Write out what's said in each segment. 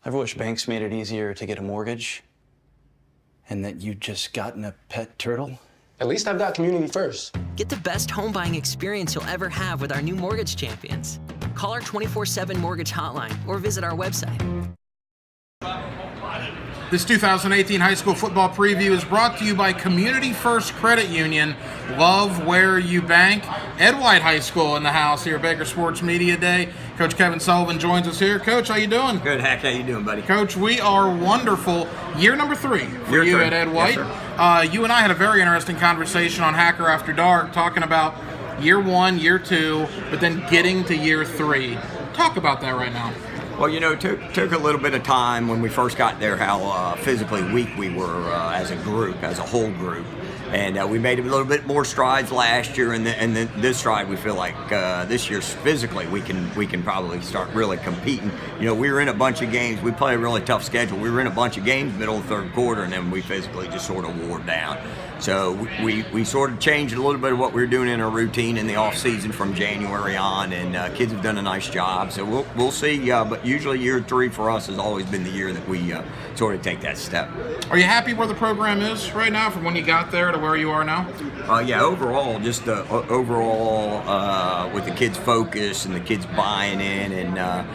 Ever wish banks made it easier to get a mortgage and that you'd just gotten a pet turtle? At least I've got Community First. Get the best home buying experience you'll ever have with our new mortgage champions. Call our 24/7 mortgage hotline or visit our website. This 2018 high school football preview is brought to you by Community First Credit Union. Love where you bank. Ed White High School in the house here at Baker Sports Media Day. Coach Kevin Sullivan joins us here. Coach, how you doing? Good, Hack. How you doing, buddy? Coach, we are wonderful. Year number 3 for you at Ed White. Yes, you and I had a very interesting conversation on Hacker After Dark talking about year 1, year 2, but then getting to year 3. Talk about that right now. Well, you know, it took a little bit of time when we first got there, how physically weak we were as a group, as a whole group. And we made a little bit more strides last year, and then this stride we feel like this year physically we can probably start really competing. You know, we were in a bunch of games. We played a really tough schedule. We were in a bunch of games middle of the third quarter, and then we physically just sort of wore down. So we sort of changed a little bit of what we were doing in our routine in the off season from January on, and kids have done a nice job. So we'll see. But usually year 3 for us has always been the year that we sort of take that step. Are you happy where the program is right now from when you got there to where you are now? Yeah, overall, just overall with the kids' focus and the kids buying in, and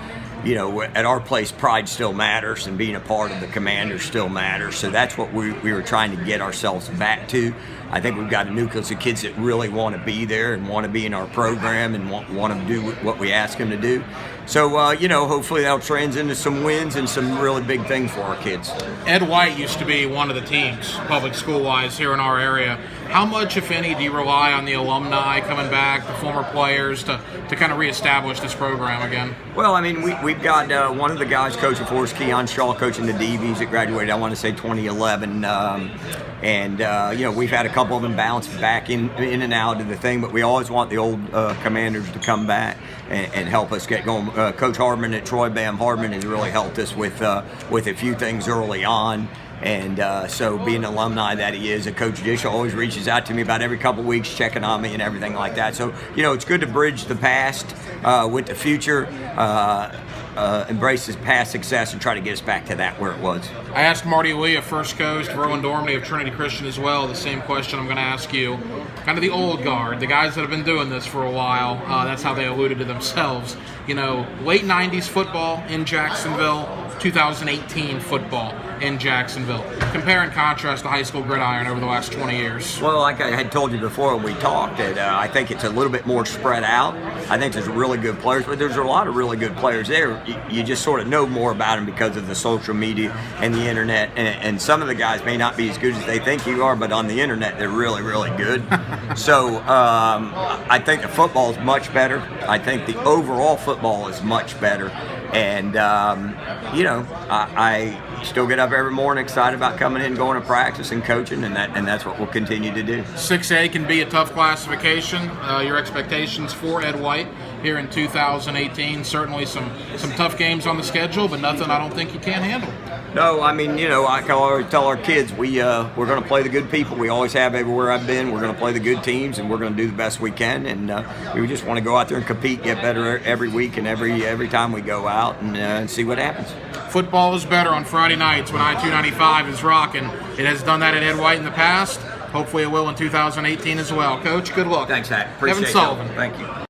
you know, at our place, pride still matters, and being a part of the Commanders still matters. So that's what we were trying to get ourselves back to. I think we've got a nucleus of kids that really want to be there and want to be in our program and want to do what we ask them to do. So, you know, hopefully that'll translate into some wins and some really big things for our kids. Ed White used to be one of the teams, public school-wise, here in our area. How much, if any, do you rely on the alumni coming back, the former players, to kind of reestablish this program again? Well, I mean, we've got one of the guys coaching for us, Keon Shaw, coaching the DBs that graduated, I want to say 2011. And you know, we've had a couple of them bounce back in and out of the thing, but we always want the old Commanders to come back and help us get going. Coach Hardman at Troy Bam Hardman has really helped us with a few things early on. And so being an alumni that he is, Coach Disha always reaches out to me about every couple of weeks, checking on me and everything like that. So, you know, it's good to bridge the past with the future, embrace his past success and try to get us back to that where it was. I asked Marty Lee of First Coast, Rowan Dormany of Trinity Christian as well, the same question I'm going to ask you. Kind of the old guard, the guys that have been doing this for a while, that's how they alluded to themselves. You know, late 90s football in Jacksonville, 2018 football in Jacksonville. Compare and contrast the high school gridiron over the last 20 years. Well, like I had told you before when we talked, that I think it's a little bit more spread out. I think there's really good players, but there's a lot of really good players there. You just sort of know more about them because of the social media and the internet, and some of the guys may not be as good as they think you are, but on the internet they're really, really good. So I think the football is much better. I think the overall football is much better. And, you know, I still get up every morning excited about coming in, going to practice and coaching, and that's what we'll continue to do. 6A can be a tough classification. Your expectations for Ed White here in 2018, certainly some tough games on the schedule, but nothing I don't think you can't handle. No, I mean, you know, I can always tell our kids we're going to play the good people. We always have everywhere I've been. We're going to play the good teams, and we're going to do the best we can. And we just want to go out there and compete, get better every week and every time we go out, and see what happens. Football is better on Friday nights when I-295 is rocking. It has done that at Ed White in the past. Hopefully it will in 2018 as well. Coach, good luck. Thanks, Hack. Appreciate Kevin Sullivan. Thank you.